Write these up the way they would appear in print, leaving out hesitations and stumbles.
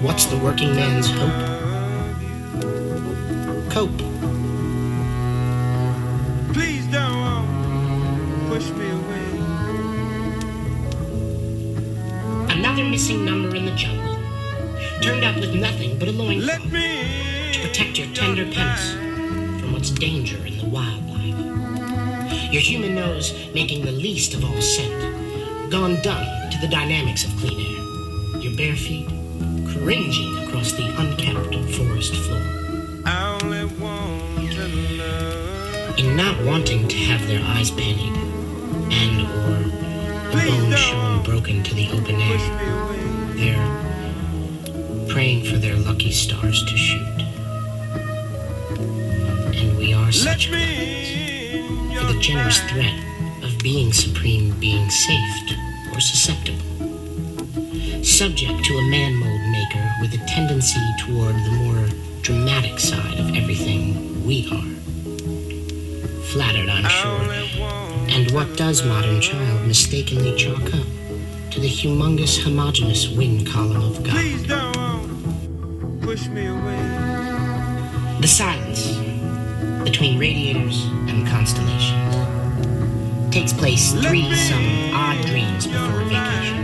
What's the working man's hope? Cope. Please don't push me away. Another missing number in the jungle. Turned up with nothing but a loincloth to protect your tender penis from what's danger in the wildlife. Your human nose making the least of all scent, gone dumb to the dynamics of clean air. Your bare feet cringing across the unkept forest floor. I only want to love. In not wanting to have their eyes pannied and or a bone showing broken to the open air, they're praying for their lucky stars to shoot. And we are such gluttons for the generous threat of being supreme, being safe or susceptible. Subject to a man-mold maker with a tendency toward the more dramatic side of everything we are. Flattered, I'm sure. And what does modern child mistakenly chalk up to the humongous homogeneous wind column of God? Please don't push me away. The silence between radiators and constellations takes place 3 some odd dreams before a vacation.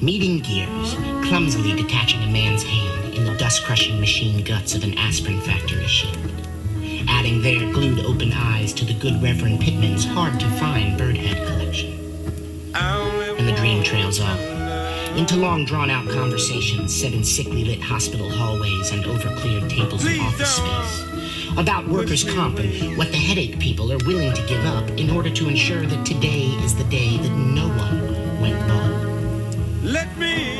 Meeting gears, clumsily detaching a man's hand in the dust-crushing machine guts of an aspirin factory shield. Adding their glued open eyes to the good Reverend Pittman's hard-to-find birdhead collection. And the dream trails off into long drawn-out conversations set in sickly lit hospital hallways and over-cleared tables of office space. About workers' comp and what the headache people are willing to give up in order to ensure that today is the day that no one went bald. Let me.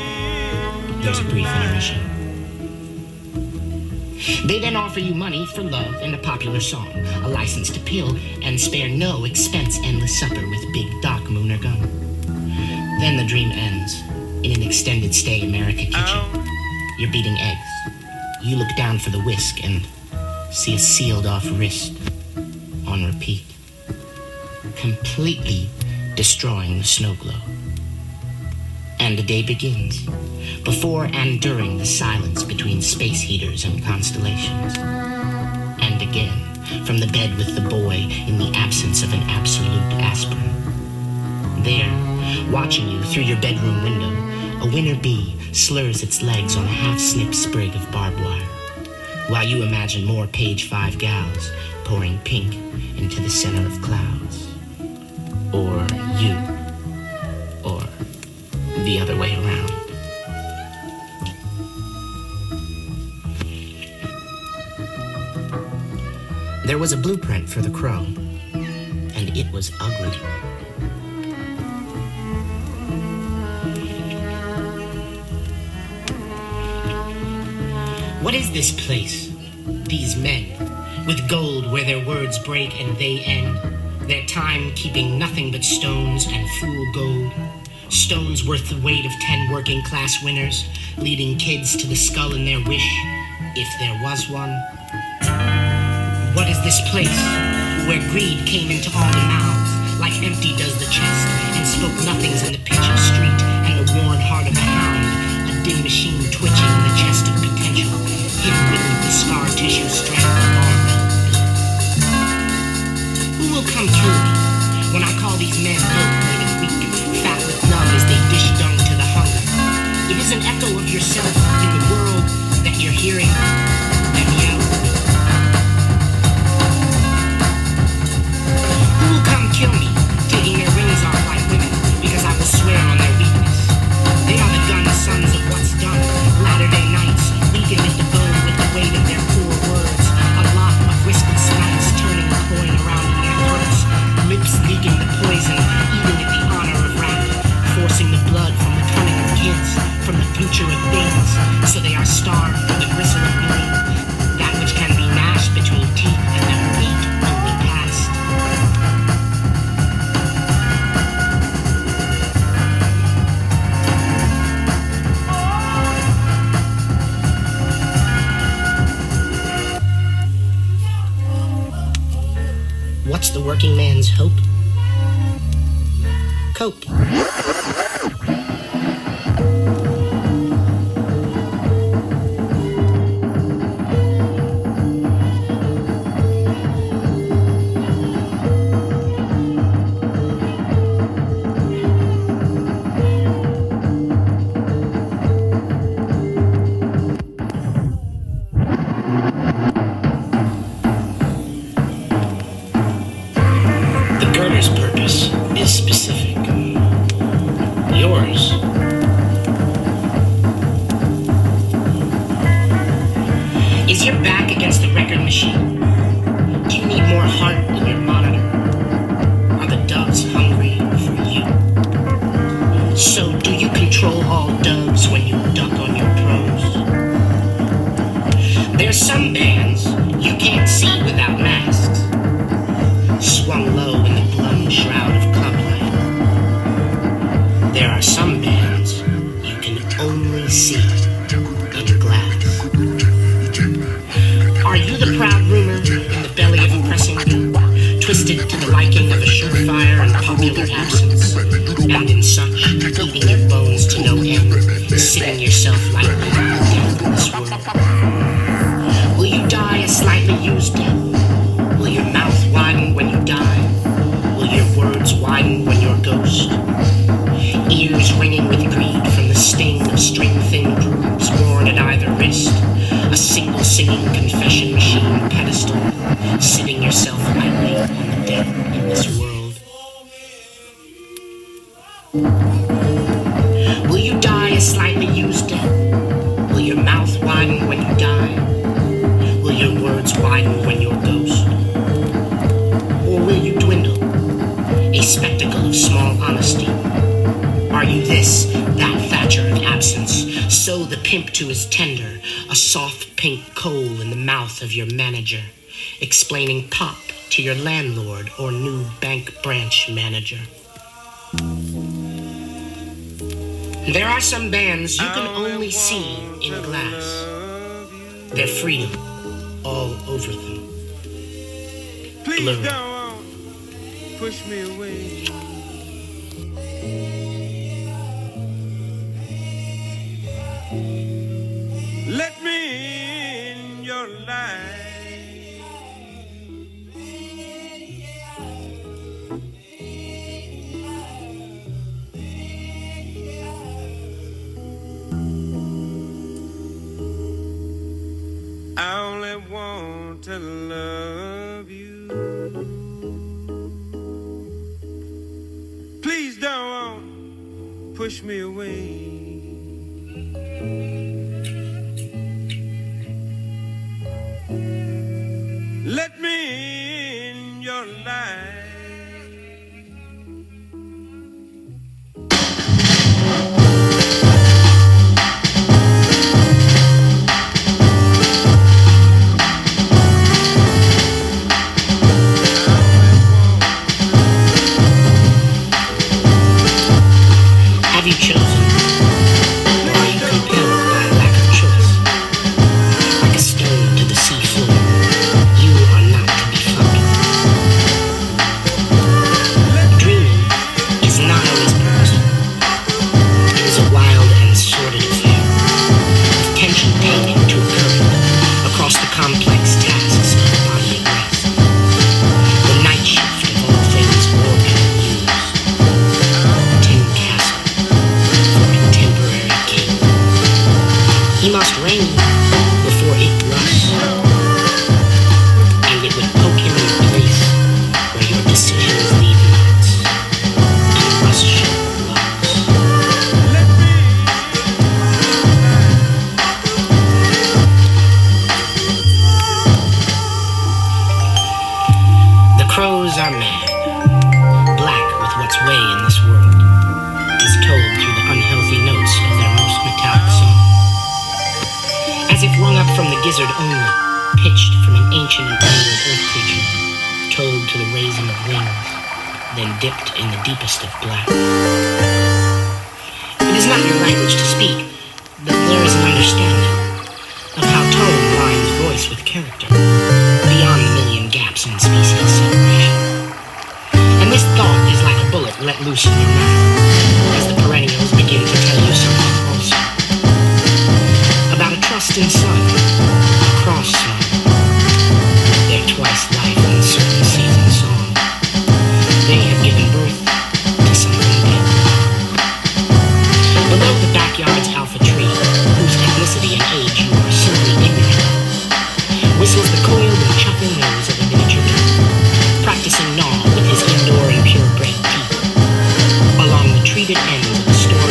There's a brief intermission. They then offer you money for love and a popular song, a license to pill, and spare no expense endless supper with Big Doc Mooner Gum. Then the dream ends in an extended stay America kitchen. You're beating eggs. You look down for the whisk and see a sealed off wrist on repeat, completely destroying the snow globe. And the day begins, before and during the silence between space heaters and constellations. And again, from the bed with the boy in the absence of an absolute aspirin. There, watching you through your bedroom window, a winter bee slurs its legs on a half-snipped sprig of barbed wire, while you imagine more page 5 gals pouring pink into the center of clouds. Or you. Or the other way around. There was a blueprint for the crow, and it was ugly. What is this place? These men, with gold where their words break and they end, their time keeping nothing but stones and fool gold. Stones worth the weight of 10 working class winners, leading kids to the skull in their wish, if there was one. What is this place, where greed came into all the mouths, like empty does the chest, and spoke nothings in the pitch of street, and the worn heart of a hound, a dim machine twitching in the chest of potential, hidden beneath the scar tissue strength of arm. Who will come kill me when I call these men low-played and weak, fat with numb as they dish dung to the hunger? It is an echo of yourself in the world that you're hearing them yell. Who will come kill me, taking their rings off like women, because I will swear on their weakness? They are the gun sons of what's done, Latter-day Knights, weakened at the bone with the weight of their poor words, a lot of whiskless nights turning the coin around in their throats, lips leaking the poison, eating at the honor of rap, forcing the blood from the cunning of kids, from the future of things, so they are starved for the gristle of meaning, that which can be gnashed between teeth and never ate, only passed. What's the working man's hope? Cope. yours. Is your back against the record machine? Do you need more heart in your monitor? Are the doves hungry for you? So do you control all doves when you duck on your prose? There's some bands you can't see without masks, swung low in the glum shroud of clublight. There are some bands you can only see in glass. Are you the proud rumor in the belly of a pressing boom, twisted to the liking of a surefire and popular absence, and in such, eating your bones to no end, sitting yourself lightly on death in this world? Will you die a slightly used death? Will your mouth widen when you die? Will your words widen when you're ghost? Ears ringing with greed from the sting of string-thin grooves worn at either wrist, a single singing confession machine pedestal, sitting yourself lightly on the death in this world. Will you die a slightly used death? Will your mouth widen when you die? Will your words widen when you're ghost? Or will you dwindle, a spectacle of small honesty? Are you this, that Thatcher of absence, so the pimp to his tender, a soft pink coal in the mouth of your manager, explaining pop to your landlord or new bank branch manager? There are some bands you can only see in glass. Their freedom all over them. Please don't push me away. Let me in your life. I only want to love you. Please don't push me away. Let me in your life. Have you chosen? Or are you compelled by a lack of choice? Like a stone to the seafloor, you are not to be fucked. Dreaming is not always purposeful. It is a wild and sordid affair, with tension painting to a current across the complex tasks of body at rest. The night shift of all things ordered and used. Tin Castle for a temporary king. He must reign before it rusts, and it would poke him in the place where your decisions leave marks and rust-shaped blocks. The crows are mad, black with what's way in this world, is told through the unhealthy notes of their most metallic song. As if wrung up from the gizzard only, pitched from an ancient and onward earth creature, told to the raising of wings, then dipped in the deepest of black. It is not your language to speak, but there is an understanding of how tone lines voice with character, beyond the million gaps in species separation. And this thought is like a bullet let loose in your mind, as the perennials begin to tell you something also. About a trusting sun, a cross sun, their twice life and certain season song. They have given birth to something dead. Below the backyard's alpha tree, whose ethnicity and age you are simply ignorant of, whistles the coiled and chuckling nose of a miniature dog, practicing gnaw with his indoor and purebred teeth, along the treated ends of the storm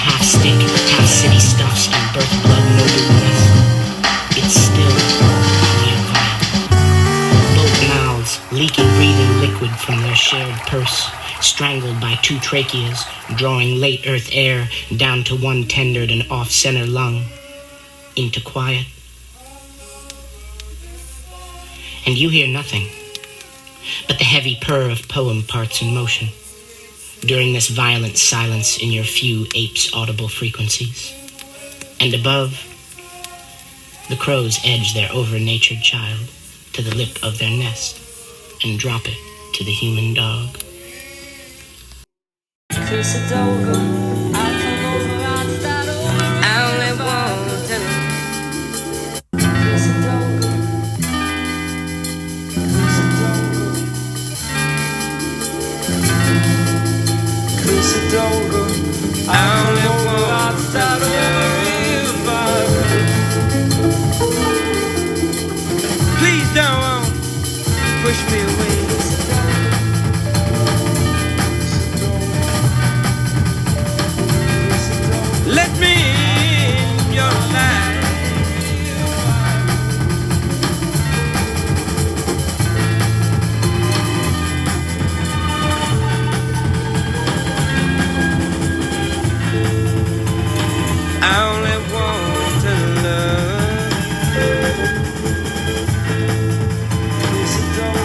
half-stick, half-city stuffs and birth blood nobleness. It's still nearby. Both mouths leaking breathing liquid from their shared purse, strangled by two tracheas, drawing late earth air down to one tendered and off-center lung, into quiet. And you hear nothing but the heavy purr of poem parts in motion during this violent silence in your few apes' audible frequencies. And above, the crows edge their over-natured child to the lip of their nest and drop it to the human dog. Please don't push me away. Let me in your life. I only want to love.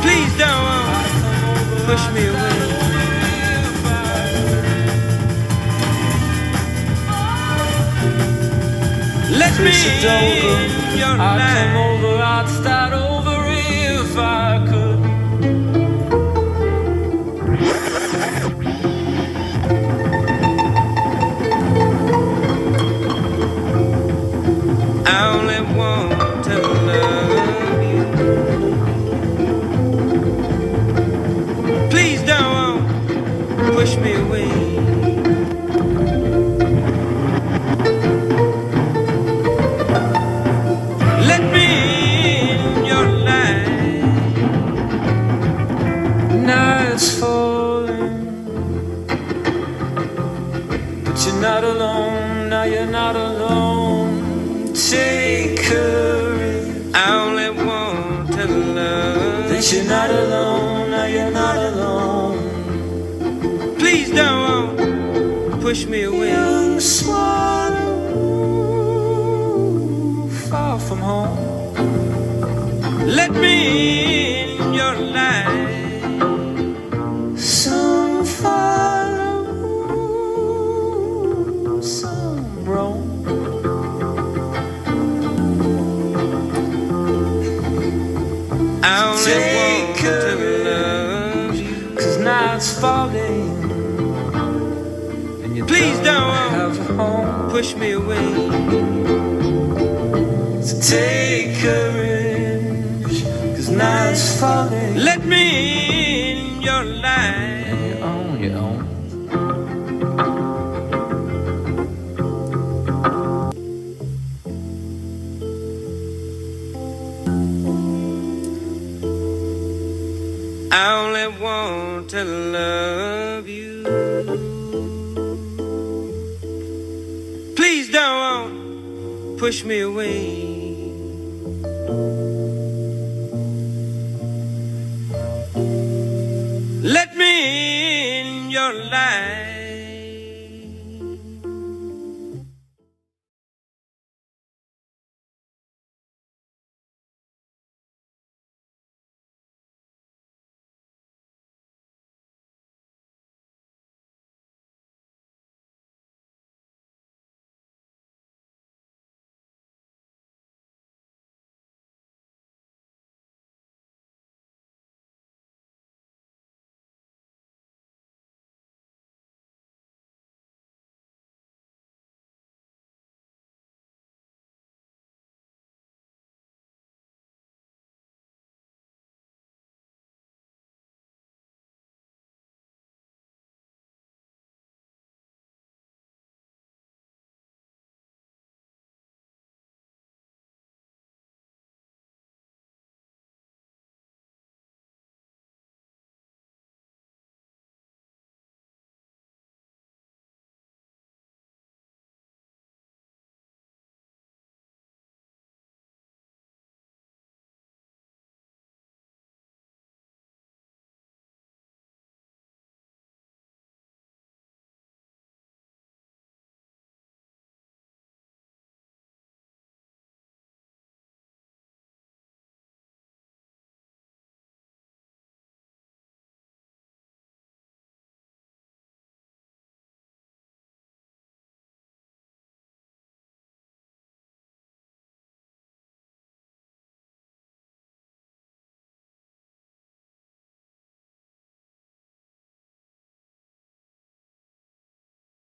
Please don't push me away. Let me in your life. I'd come over, I'd start over if I could. I only want to love you. Please don't push me away. Let me in your life. Night's falling, but you're not alone. Now you're not alone. Take her in. I only want to love. That you're not alone. Now you're not alone. Please don't push me away. Young swallow, far from home. Let me in your life. Some follow, some roam. I only want to love you. 'Cause night's falling, and you please don't have a home. Push me away. So take courage, 'cause night's falling. Let me in your life. Your own. I only want to love you. Please don't push me away.